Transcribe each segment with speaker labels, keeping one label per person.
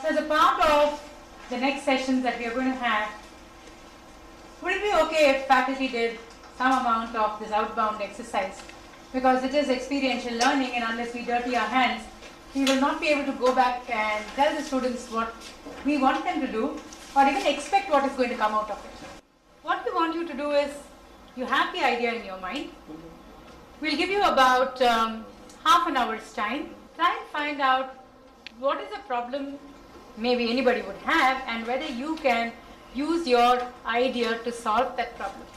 Speaker 1: So as a part of the next sessions that we are going to have, would it be okay if faculty did some amount of this outbound exercise? Because it is experiential learning, and unless we dirty our hands, we will not be able to go back and tell the students what we want them to do, or even expect what is going to come out of it. What we want you to do is, you have the idea in your mind. We'll give you about half an hour's time. Try and find out what is the problem maybe anybody would have, and whether you can use your idea to solve that problem.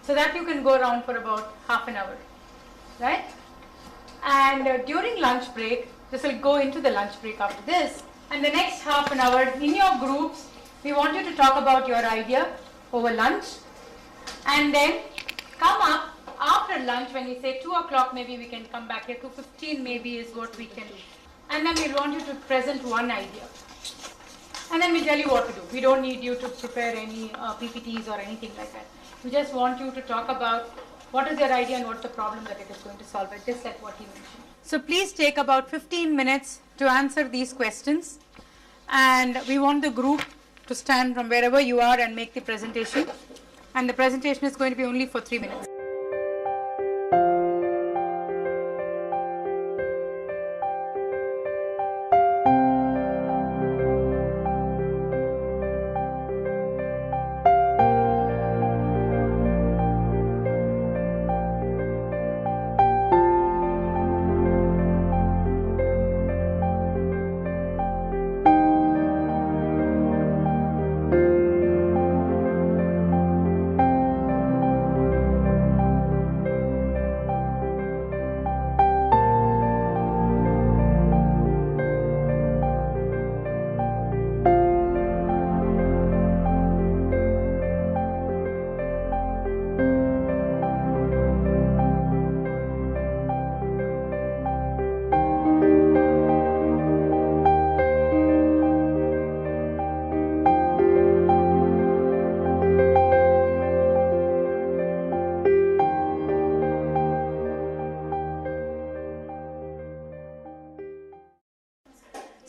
Speaker 1: So that you can go around for about half an hour, right? And during lunch break, this will go into the lunch break after this, and the next half an hour in your groups, we want you to talk about your idea over lunch, and then come up after lunch when we say 2 o'clock, maybe we can come back here, 2:15 maybe is what we can do. And then we want you to present one idea. And then we tell you what to do. We don't need you to prepare any PPTs or anything like that. We just want you to talk about what is your idea and what's the problem that it is going to solve, just like what he mentioned. So please take about 15 minutes to answer these questions. And we want the group to stand from wherever you are and make the presentation. And the presentation is going to be only for 3 minutes.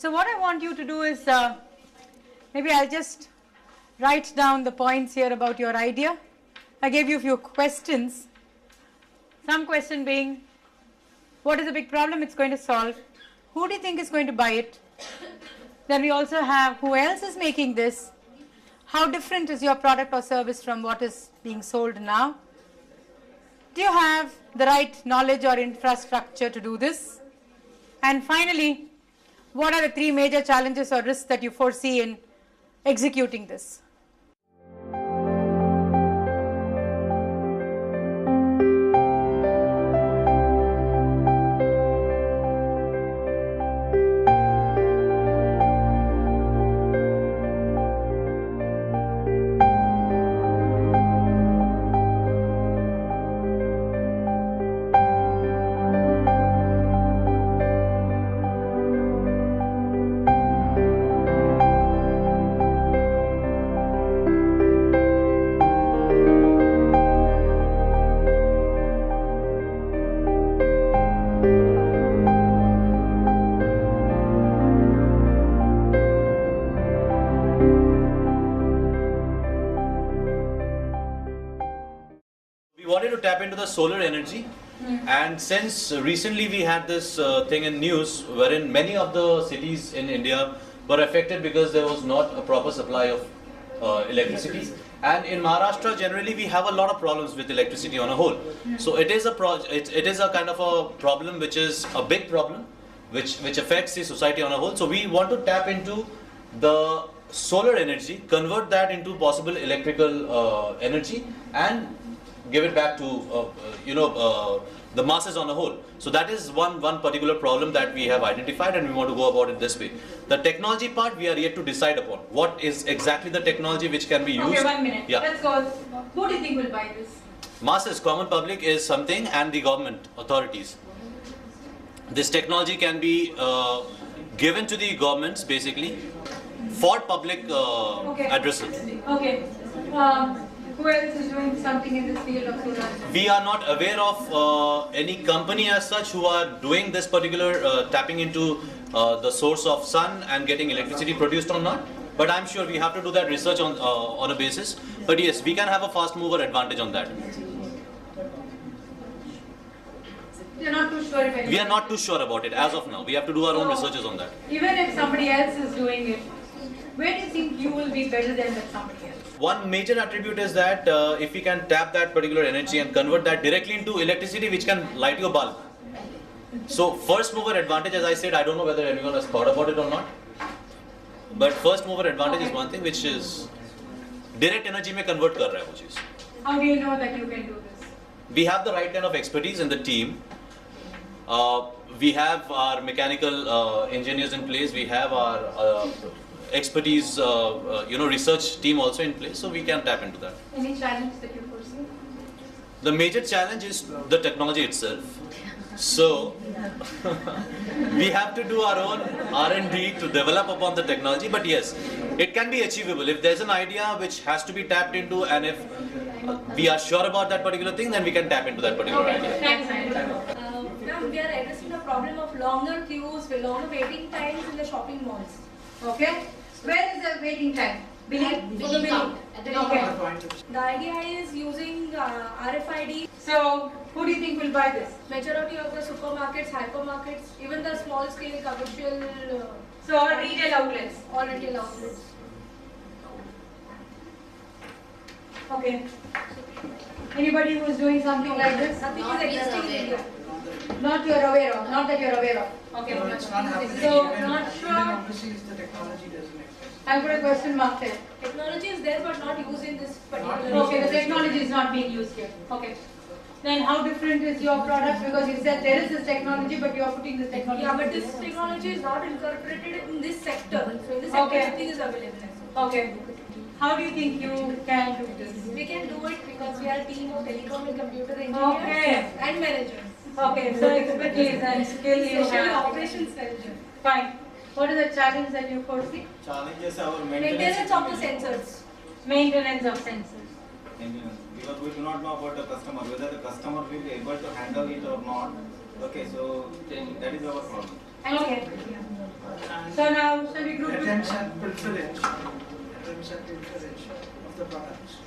Speaker 1: So what I want you to do is, maybe I'll just write down the points here about your idea. I gave you a few questions. Some question being, what is the big problem it's going to solve? Who do you think is going to buy it? Then we also have, who else is making this? How different is your product or service from what is being sold now? Do you have the right knowledge or infrastructure to do this? And finally, what are the 3 major challenges or risks that you foresee in executing this?
Speaker 2: Tap into the solar energy, and since recently we had this thing in news wherein many of the cities in India were affected because there was not a proper supply of electricity, and in Maharashtra generally we have a lot of problems with electricity on a whole. So it is a kind of a problem which is a big problem which affects the society on a whole. So we want to tap into the solar energy, convert that into possible electrical energy, and give it back to the masses on the whole. So that is one particular problem that we have identified, and we want to go about it this way. The technology part we are yet to decide upon. What is exactly the technology which can be used?
Speaker 1: Okay, 1 minute.
Speaker 2: Yeah.
Speaker 1: Let's go. Who do you think will buy this?
Speaker 2: Masses, common public is something, and the government authorities. This technology can be given to the governments basically for public addresses.
Speaker 1: Okay. who else is doing something in this field of solar?
Speaker 2: We are not aware of any company as such who are doing this particular tapping into the source of sun and getting electricity produced or not. But I'm sure we have to do that research on a basis. But yes, we can have a fast mover advantage on that.
Speaker 1: You're not too sure if
Speaker 2: We are not too sure about it as of now. We have to do our own researches on that.
Speaker 1: Even if somebody else is doing it, where do you think you will be better than that somebody else?
Speaker 2: One major attribute is that if we can tap that particular energy and convert that directly into electricity which can light your bulb. So first mover advantage, as I said, I don't know whether anyone has thought about it or not. But first mover advantage is one thing which is direct energy में convert कर रहा है वो चीज़.
Speaker 1: How do you know that you can do this?
Speaker 2: We have the right kind of expertise in the team. We have our mechanical engineers in place. We have our expertise, research team also in place, so we can tap into that.
Speaker 1: Any challenge that you foresee?
Speaker 2: The major challenge is the technology itself. So we have to do our own R&D to develop upon the technology. But yes, it can be achievable. If there's an idea which has to be tapped into, and if we are sure about that particular thing, then we can tap into that particular idea.
Speaker 1: Thanks,
Speaker 3: Ma'am, we are addressing the problem of longer queues, with longer waiting times in the shopping malls.
Speaker 1: Okay. Where is the waiting time? Billing?
Speaker 3: For the billing.
Speaker 1: Okay.
Speaker 3: The idea is using RFID.
Speaker 1: So, who do you think will buy this?
Speaker 3: Majority of the supermarkets, hypermarkets, even the small scale commercial,
Speaker 1: So, all retail outlets.
Speaker 3: all retail outlets.
Speaker 1: Okay. Anybody who is doing something like this?
Speaker 3: Nothing is existing in India.
Speaker 1: Not you're aware of. Not that you're aware of. Okay.
Speaker 4: No, it's not happening.
Speaker 1: So,
Speaker 4: Even
Speaker 1: not sure.
Speaker 4: overseas, the technology doesn't exist.
Speaker 1: I'll put a question mark there.
Speaker 3: Technology is there but not used in this particular.
Speaker 1: Okay, the technology is not being used here. Okay. Then how different is your product? Because you said there is this technology, but you are putting this technology.
Speaker 3: Yeah, but this technology is not incorporated in this sector. So in this sector,
Speaker 1: Okay.
Speaker 3: everything is available.
Speaker 1: Okay. How do you think you can do this?
Speaker 3: We can do it because we are a team of telecom and computer engineers
Speaker 1: Okay.
Speaker 3: and managers.
Speaker 1: Okay, so expertise and skill you
Speaker 3: Especially
Speaker 1: have.
Speaker 3: operations manager.
Speaker 1: Fine. What is the challenge that you foresee?
Speaker 5: Challenges our
Speaker 3: Maintenance of the sensors.
Speaker 1: Maintenance of sensors.
Speaker 5: Maintenance. Because we do not know about the customer, whether the customer will be able to handle it or not. Okay, so that is our problem.
Speaker 1: Okay. So now, shall we group
Speaker 4: Attention, pilferage of the products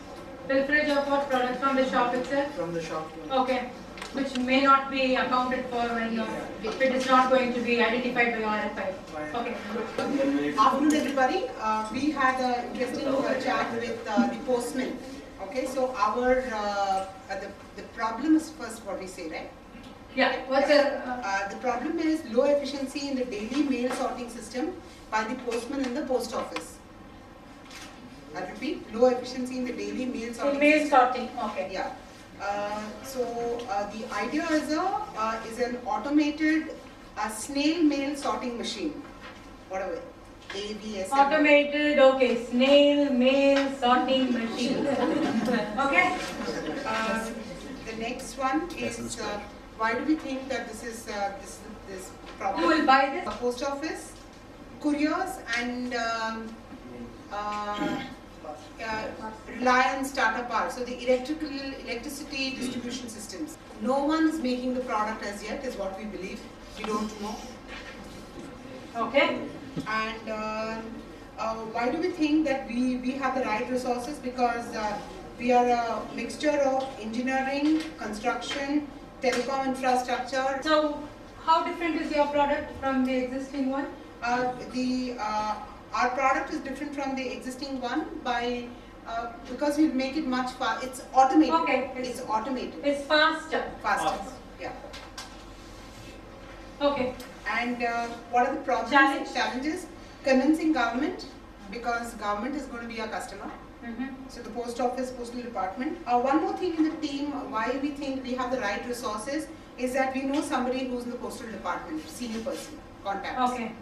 Speaker 1: pilferage of what products from the shop itself?
Speaker 4: from the shop.
Speaker 1: Okay. Which may not be accounted for when if it is not going to be identified by RFI. Okay.
Speaker 6: Afternoon, everybody. We had an interesting chat with the postman. Okay, so our the problem is first what we say, right?
Speaker 1: Yeah. What's the
Speaker 6: The problem is low efficiency in the daily mail sorting system by the postman in the post office. I repeat, low efficiency in the daily mail sorting.
Speaker 1: mail
Speaker 6: system.
Speaker 1: sorting? Okay.
Speaker 6: Yeah. The idea is an automated snail mail sorting machine. Whatever. AVS.
Speaker 1: Automated. Okay. Snail mail sorting machine. Okay.
Speaker 6: The next one is why do we think that this is this problem?
Speaker 1: Who will buy this?
Speaker 6: Post office, couriers, and rely on startup parts. So the electricity distribution systems. No one is making the product as yet, is what we believe. We don't know.
Speaker 1: Okay.
Speaker 6: And why do we think that we have the right resources? Because we are a mixture of engineering, construction, telecom infrastructure.
Speaker 1: So, how different is your product from the existing one?
Speaker 6: Our product is different from the existing one by because we make it much faster. It's automated.
Speaker 1: Okay.
Speaker 6: It's automated.
Speaker 1: It's faster.
Speaker 6: Faster. Yeah.
Speaker 1: Okay.
Speaker 6: And what are the problems
Speaker 1: Challenge.
Speaker 6: and challenges? Convincing government, because government is going to be our customer. So the post office, postal department. One more thing in the team, why we think we have the right resources, is that we know somebody who's in the postal department, senior person, contacts.
Speaker 1: Okay.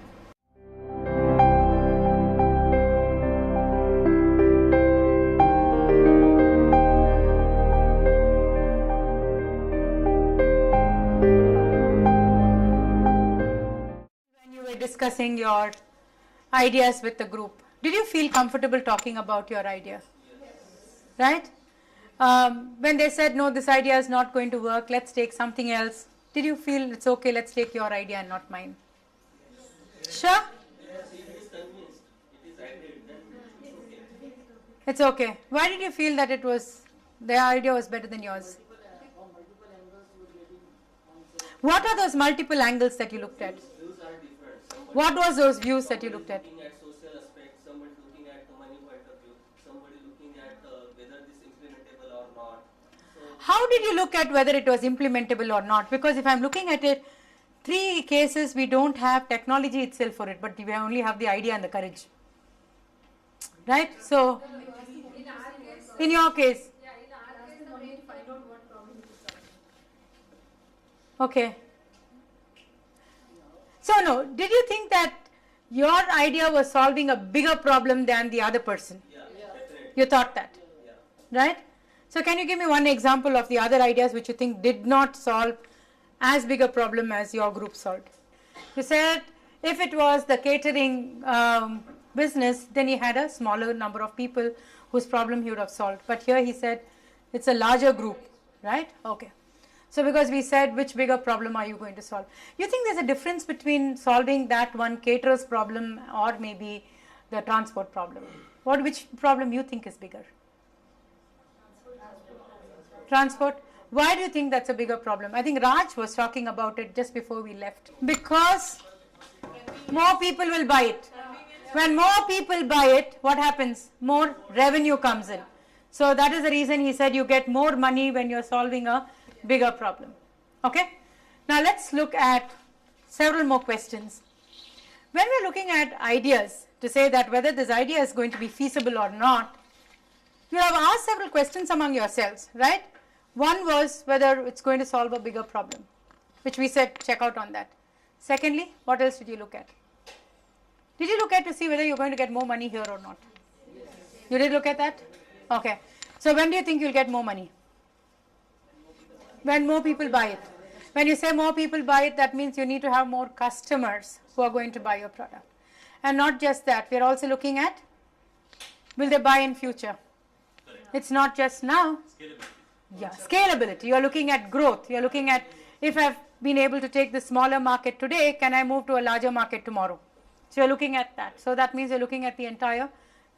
Speaker 1: When you were discussing your ideas with the group, did you feel comfortable talking about your idea? Right? When they said, no, this idea is not going to work, let's take something else, did you feel it's okay, let's take your idea and not mine? Sure? It's okay. Why did you feel that their idea was better than yours? What are those multiple angles that you looked at?
Speaker 7: Views are different.
Speaker 1: What was those views that you looked at?
Speaker 7: Looking at social aspects, somebody looking at the money point of view, somebody looking at whether this is implementable or not. So
Speaker 1: How did you look at whether it was implementable or not? Because if I'm looking at it, 3 cases we don't have technology itself for it, but we only have the idea and the courage. Right? So, in your case, okay. So no, did you think that your idea was solving a bigger problem than the other person?
Speaker 7: yeah, definitely.
Speaker 1: You thought that,
Speaker 7: Yeah.
Speaker 1: right? So can you give me one example of the other ideas which you think did not solve as big a problem as your group solved? You said if it was the catering business, then he had a smaller number of people whose problem he would have solved. But here he said it's a larger group, right? Okay. So because we said which bigger problem are you going to solve? You think there's a difference between solving that one caterer's problem or maybe the transport problem? Which problem you think is bigger? Transport. Why do you think that's a bigger problem? I think Raj was talking about it just before we left. Because more people will buy it. When more people buy it, what happens? More revenue comes in. So that is the reason he said you get more money when you're solving a bigger problem. Okay? Now let's look at several more questions. When we're looking at ideas to say that whether this idea is going to be feasible or not, you have asked several questions among yourselves, right? One was whether it's going to solve a bigger problem, which we said check out on that. Secondly, what else did you look at? Did you look at to see whether you're going to get more money here or not? You did look at that? Okay. So when do you think you'll get more money? When more people buy it. When you say more people buy it, that means you need to have more customers who are going to buy your product. And not just that, we are also looking at will they buy in future? It's not just now. Yeah, scalability. You are looking at growth. You are looking at if I've been able to take the smaller market today, can I move to a larger market tomorrow? So you're looking at that. So that means you're looking at the entire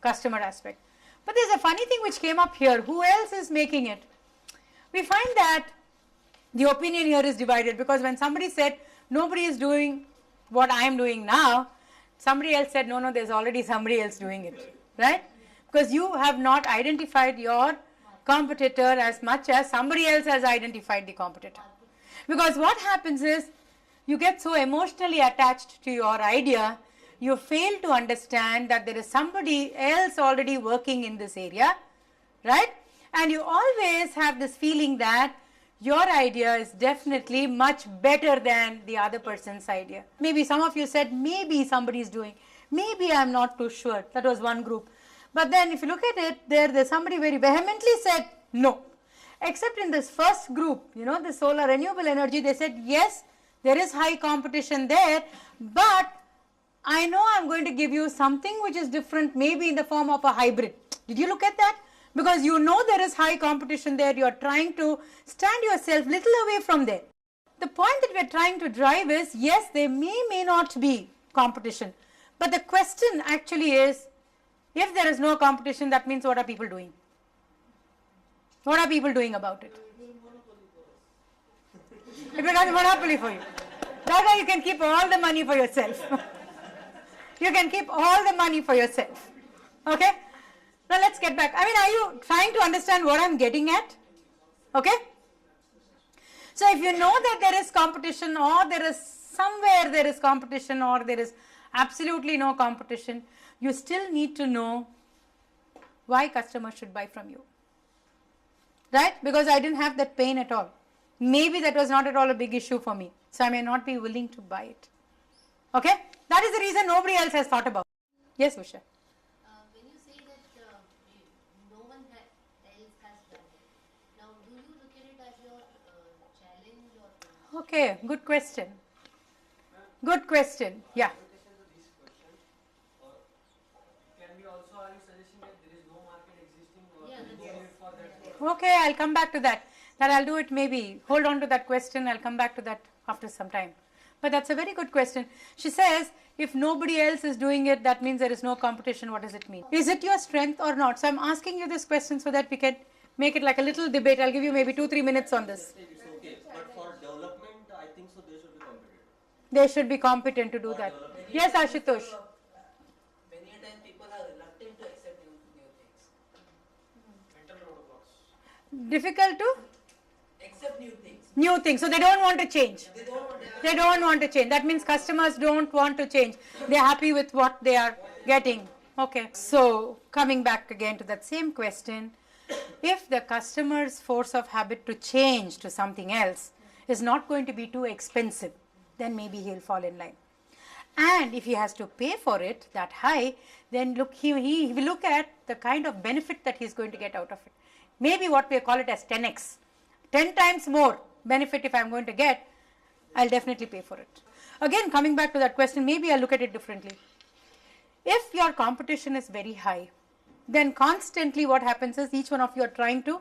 Speaker 1: customer aspect. But there's a funny thing which came up here. Who else is making it? We find that the opinion here is divided because when somebody said nobody is doing what I am doing now, somebody else said no, there's already somebody else doing it, right? Because you have not identified your competitor as much as somebody else has identified the competitor. Because what happens is you get so emotionally attached to your idea, you fail to understand that there is somebody else already working in this area, right? And you always have this feeling that your idea is definitely much better than the other person's idea. Maybe some of you said maybe somebody is doing, maybe I'm not too sure. That was one group. But then if you look at it, there's somebody very vehemently said no. Except in this first group, the solar renewable energy, they said yes, there is high competition there, but I know I'm going to give you something which is different, maybe in the form of a hybrid. Did you look at that? Because you know there is high competition there, you are trying to stand yourself little away from there. The point that we are trying to drive is, yes, there may not be competition, but the question actually is, if there is no competition, that means what are people doing? What are people doing about it? It becomes a monopoly for you. That way you can keep all the money for yourself. You can keep all the money for yourself. Okay? Now let's get back. Are you trying to understand what I'm getting at? Okay? So if you know that there is competition or there is somewhere there is competition or there is absolutely no competition, you still need to know why customers should buy from you. Right? Because I didn't have that pain at all. Maybe that was not at all a big issue for me. So I may not be willing to buy it. Okay? That is the reason nobody else has thought about it. Yes, Usha?
Speaker 8: When you say that no one else has done it, now do you look at it as your challenge or?
Speaker 1: Okay, good question. Good question. Yeah.
Speaker 9: Can we also, are you suggesting that there is no market existing or
Speaker 8: Yeah,
Speaker 9: no need for that?
Speaker 1: Okay, I'll come back to that. That I'll do it maybe. Hold on to that question. I'll come back to that after some time. But that's a very good question. She says, if nobody else is doing it, that means there is no competition. What does it mean? Is it your strength or not? So I'm asking you this question so that we can make it like a little debate. I'll give you maybe 2-3 minutes on this.
Speaker 7: It's okay, but for development, I think so they should be competitive.
Speaker 1: They should be competent to do that. Yes, Ashutosh.
Speaker 9: Many a time people are reluctant to accept new things.
Speaker 4: Mental roadblocks.
Speaker 1: Difficult to?
Speaker 9: Accept new things.
Speaker 1: New things. So they don't want to change.
Speaker 9: They don't want to.
Speaker 1: They don't want to change. That means customers don't want to change. They're happy with what they are getting. Okay. So coming back again to that same question, if the customer's force of habit to change to something else is not going to be too expensive, then maybe he'll fall in line. And if he has to pay for it that high, then look, he will look at the kind of benefit that he's going to get out of it. Maybe what we call it as 10x. 10 times more benefit if I'm going to get, I'll definitely pay for it. Again, coming back to that question, maybe I'll look at it differently. If your competition is very high, then constantly what happens is each one of you are trying to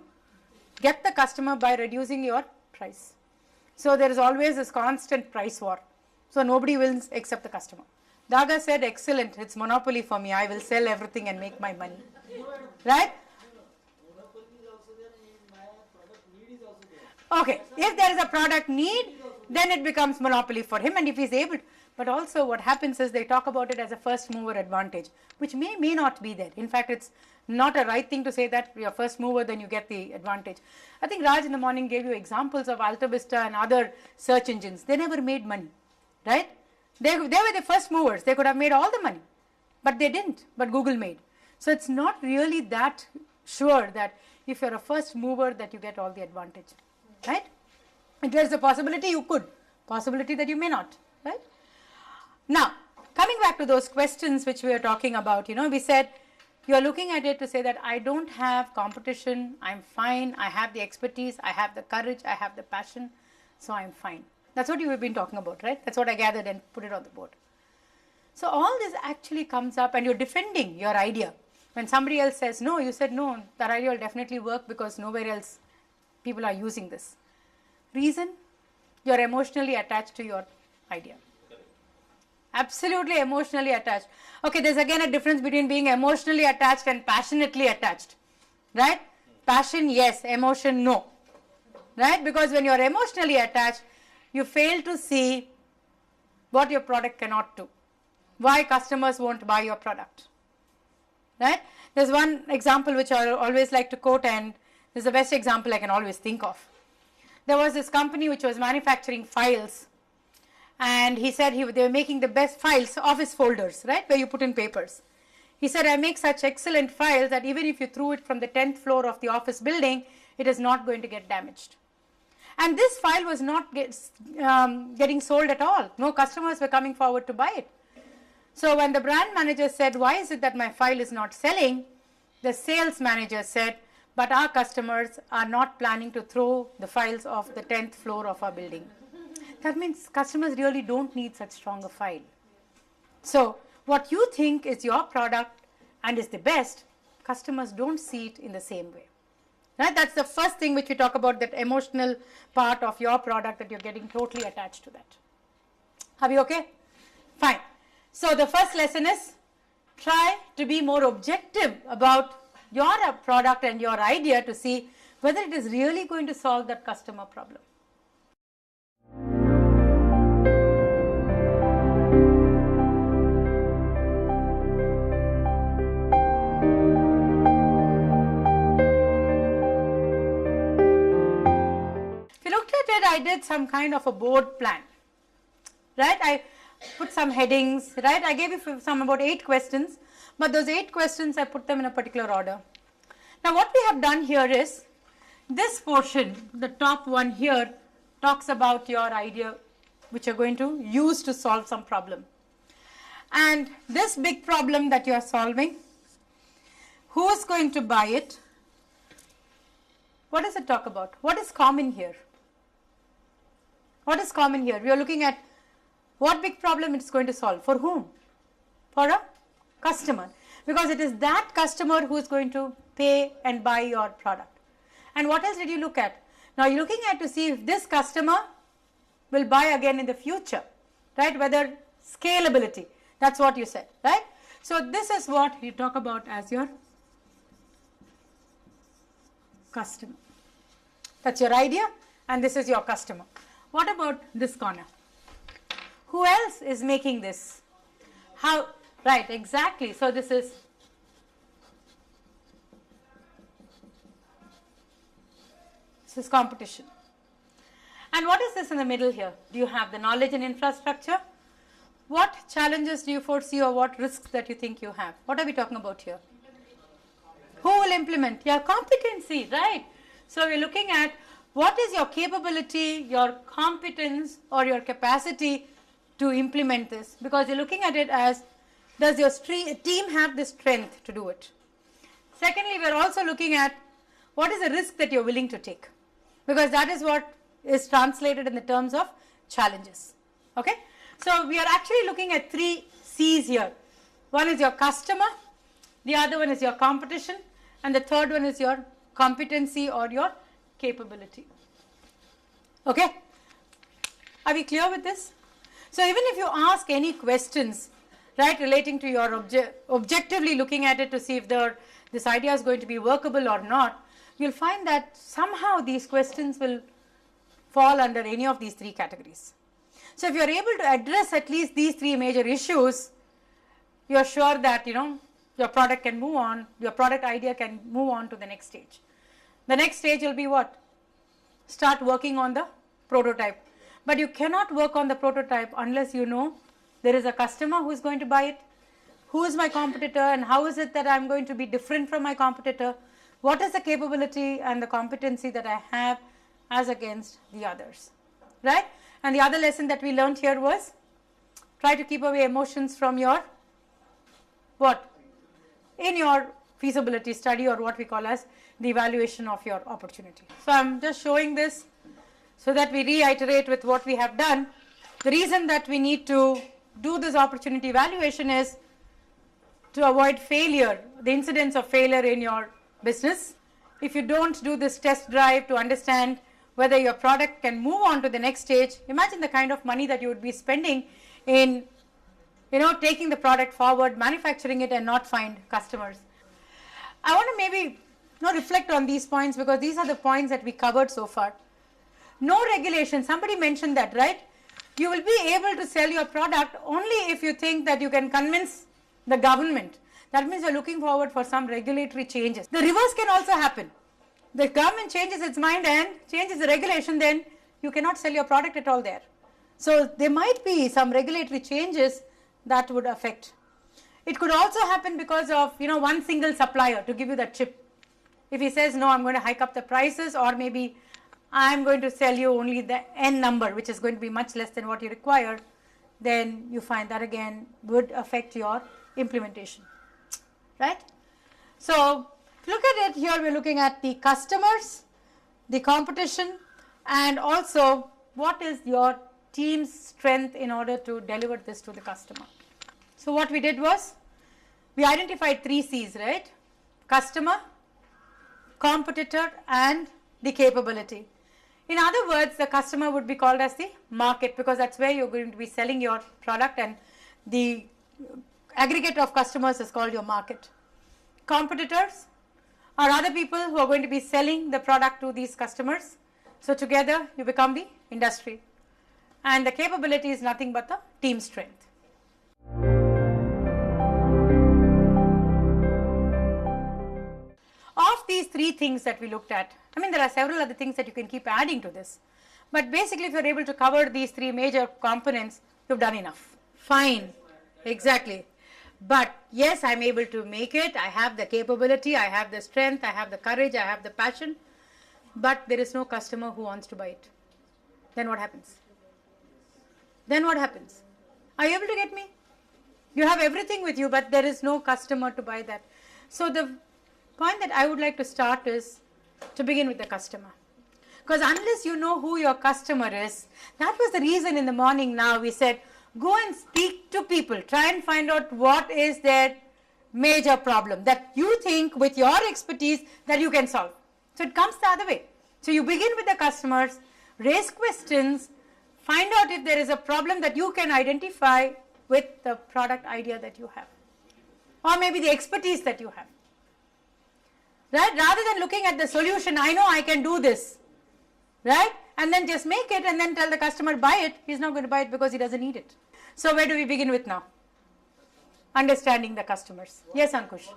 Speaker 1: get the customer by reducing your price. So there is always this constant price war. So nobody wins except the customer. Daga said, excellent, it's monopoly for me. I will sell everything and make my money. Right? Okay, if there is a product need, then it becomes monopoly for him, and if he's able to. But also what happens is they talk about it as a first mover advantage, which may not be there. In fact, it's not a right thing to say that you're first mover, then you get the advantage. I think Raj in the morning gave you examples of AltaVista and other search engines. They never made money, right? They were the first movers. They could have made all the money, but they didn't. But Google made. So it's not really that sure that if you're a first mover that you get all the advantage, right? And there's a possibility you could, possibility that you may not, right? Now, coming back to those questions which we are talking about, we said you're looking at it to say that I don't have competition, I'm fine, I have the expertise, I have the courage, I have the passion, so I'm fine. That's what you have been talking about, right? That's what I gathered and put it on the board. So all this actually comes up and you're defending your idea. When somebody else says no, you said no, that idea will definitely work because nowhere else people are using this. Reason? You're emotionally attached to your idea. Absolutely emotionally attached. Okay, there's again a difference between being emotionally attached and passionately attached, right? Passion, yes. Emotion, no. Right? Because when you're emotionally attached, you fail to see what your product cannot do. Why customers won't buy your product. Right? There's one example which I always like to quote, and this is the best example I can always think of. There was this company which was manufacturing files, and he said they were making the best files, office folders, right, where you put in papers. He said, I make such excellent files that even if you threw it from the 10th floor of the office building, it is not going to get damaged. And this file was not getting sold at all. No customers were coming forward to buy it. So when the brand manager said, why is it that my file is not selling? The sales manager said, but our customers are not planning to throw the files off the 10th floor of our building. That means customers really don't need such strong a file. So what you think is your product and is the best, customers don't see it in the same way. Right? That's the first thing which we talk about, that emotional part of your product, that you're getting totally attached to that. Are we okay? Fine. So the first lesson is try to be more objective about your product and your idea to see whether it is really going to solve that customer problem. If you looked at it, I did some kind of a board plan, right? I put some headings, right? I gave you some about 8 questions, but those 8 questions, I put them in a particular order. Now what we have done here is, this portion, the top one here, talks about your idea which you're going to use to solve some problem. And this big problem that you are solving, who is going to buy it? What does it talk about? What is common here? What is common here? We are looking at what big problem it's going to solve. For whom? For a customer. Because it is that customer who is going to pay and buy your product. And what else did you look at? Now you're looking at to see if this customer will buy again in the future, right? Whether scalability, that's what you said, right? So this is what you talk about as your customer. That's your idea, and this is your customer. What about this corner? Who else is making this? How? Right, exactly. So this is competition. And what is this in the middle here? Do you have the knowledge and infrastructure? What challenges do you foresee, or what risks that you think you have? What are we talking about here? Who will implement? Your competency, right? So we're looking at what is your capability, your competence, or your capacity to implement this, because you're looking at it as, does your team have the strength to do it? Secondly, we're also looking at what is the risk that you're willing to take, because that is what is translated in the terms of challenges. Okay? So we are actually looking at 3 C's here. One is your customer, the other one is your competition, and the third one is your competency or your capability. Okay? Are we clear with this? So even if you ask any questions, right, relating to your objectively looking at it to see if this idea is going to be workable or not, you'll find that somehow these questions will fall under any of these 3 categories. So if you're able to address at least these 3 major issues, you're sure that, your product can move on, your product idea can move on to the next stage. The next stage will be what? Start working on the prototype. But you cannot work on the prototype unless you know there is a customer who is going to buy it, who is my competitor, and how is it that I'm going to be different from my competitor, what is the capability and the competency that I have as against the others, right? And the other lesson that we learned here was, try to keep away emotions from your, what? In your feasibility study, or what we call as the evaluation of your opportunity. So I'm just showing this so that we reiterate with what we have done. The reason that we need to do this opportunity evaluation is to avoid failure, the incidence of failure in your business. If you don't do this test drive to understand whether your product can move on to the next stage, imagine the kind of money that you would be spending in taking the product forward, manufacturing it, and not find customers. I want to maybe reflect on these points, because these are the points that we covered so far. No regulation, somebody mentioned that, right? You will be able to sell your product only if you think that you can convince the government. That means you're looking forward for some regulatory changes. The reverse can also happen. The government changes its mind and changes the regulation, then you cannot sell your product at all there. So there might be some regulatory changes that would affect. It could also happen because of one single supplier to give you that chip. If he says, no, I'm going to hike up the prices, or maybe I'm going to sell you only the N number, which is going to be much less than what you require, then you find that again would affect your implementation, right? So look at it here, we're looking at the customers, the competition, and also what is your team's strength in order to deliver this to the customer. So what we did was, we identified 3 C's, right? Customer, competitor, and the capability. In other words, the customer would be called as the market, because that's where you're going to be selling your product, and the aggregate of customers is called your market. Competitors are other people who are going to be selling the product to these customers. So together you become the industry. And the capability is nothing but the team strength. Of these 3 things that we looked at, there are several other things that you can keep adding to this. But basically, if you're able to cover these 3 major components, you've done enough. Fine. Exactly. But yes, I'm able to make it. I have the capability, I have the strength, I have the courage, I have the passion. But there is no customer who wants to buy it. Then what happens? Are you able to get me? You have everything with you, but there is no customer to buy that. So the point that I would like to start is to begin with the customer. Because unless you know who your customer is, that was the reason in the morning now we said, go and speak to people, try and find out what is their major problem that you think with your expertise that you can solve. So it comes the other way. So you begin with the customers, raise questions, find out if there is a problem that you can identify with the product idea that you have, or maybe the expertise that you have. Right? Rather than looking at the solution, I know I can do this, right? And then just make it and then tell the customer buy it. He's not going to buy it because he doesn't need it. So where do we begin with now? Understanding the customers. Yes, Ankush.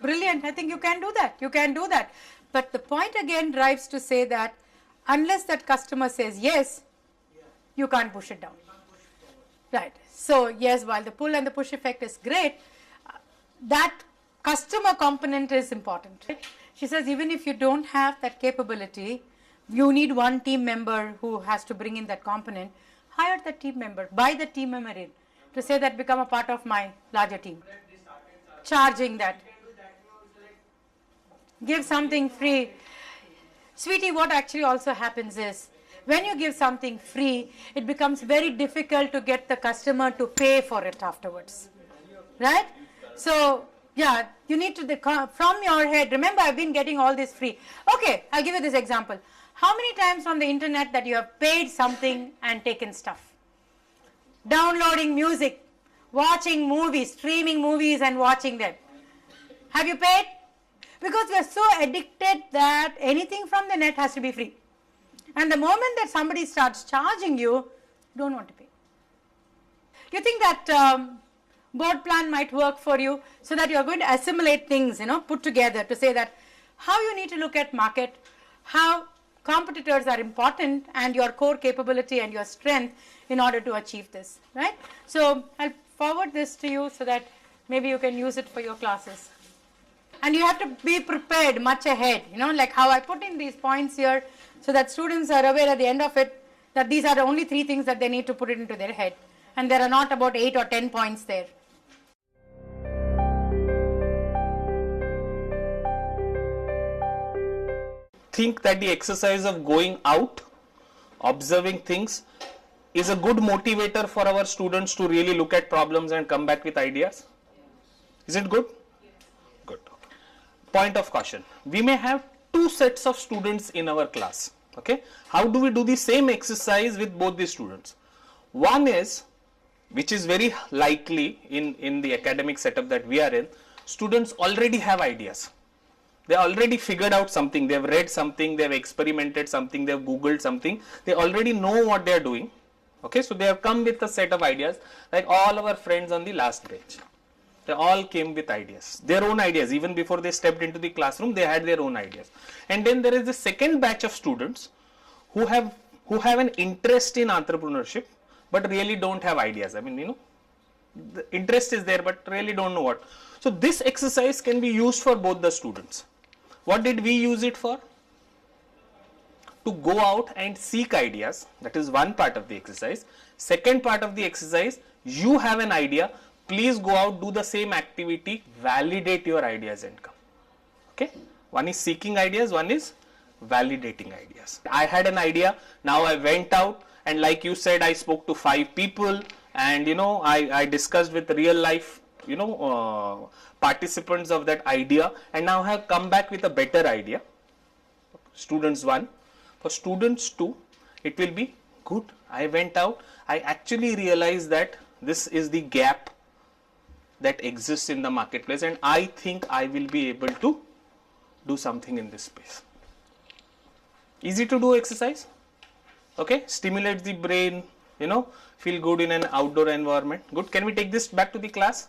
Speaker 1: Brilliant. I think you can do that. You can do that. But the point again drives to say that unless that customer says yes, you can't push it down. Right. So yes, while the pull and the push effect is great, that customer component is important. She says even if you don't have that capability, you need one team member who has to bring in that component. Hire that team member, buy the team member in to say that become a part of my larger team. Charging that. Give something free. Sweetie, what actually also happens is when you give something free, it becomes very difficult to get the customer to pay for it afterwards. Right? So, yeah, you need to, from your head, remember I've been getting all this free. Okay, I'll give you this example. How many times on the internet that you have paid something and taken stuff? Downloading music, watching movies, streaming movies and watching them. Have you paid? Because we are so addicted that anything from the net has to be free. And the moment that somebody starts charging you, you don't want to pay. You think that board plan might work for you so that you are going to assimilate things, put together to say that how you need to look at market, how competitors are important and your core capability and your strength in order to achieve this, right? So I'll forward this to you so that maybe you can use it for your classes. And you have to be prepared much ahead, like how I put in these points here so that students are aware at the end of it that these are the only 3 things that they need to put it into their head. And there are not about 8 or 10 points there.
Speaker 10: Think that the exercise of going out, observing things is a good motivator for our students to really look at problems and come back with ideas? Is it good? Good. Point of caution. We may have 2 sets of students in our class. Okay. How do we do the same exercise with both the students? One is, which is very likely in the academic setup that we are in, students already have ideas. They already figured out something, they have read something, they have experimented something, they have googled something, they already know what they are doing. Okay, so they have come with a set of ideas, like all our friends on the last bench. They all came with ideas, their own ideas. Even before they stepped into the classroom, they had their own ideas. And then there is the second batch of students who have an interest in entrepreneurship, but really don't have ideas. I mean, the interest is there, but really don't know what. So this exercise can be used for both the students. What did we use it for? To go out and seek ideas. That is one part of the exercise. Second part of the exercise, you have an idea. Please go out, do the same activity, validate your ideas and come. Okay? One is seeking ideas, one is validating ideas. I had an idea, now I went out and like you said, I spoke to 5 people and I discussed with real life participants of that idea and now have come back with a better idea. Students 1. For students 2, it will be good. I went out, I actually realized that this is the gap that exists in the marketplace and I think I will be able to do something in this space. Easy to do exercise. Okay, stimulates the brain, feel good in an outdoor environment. Good. Can we take this back to the class?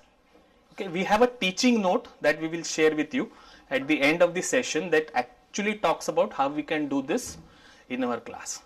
Speaker 10: Okay, we have a teaching note that we will share with you at the end of the session that actually talks about how we can do this in our class.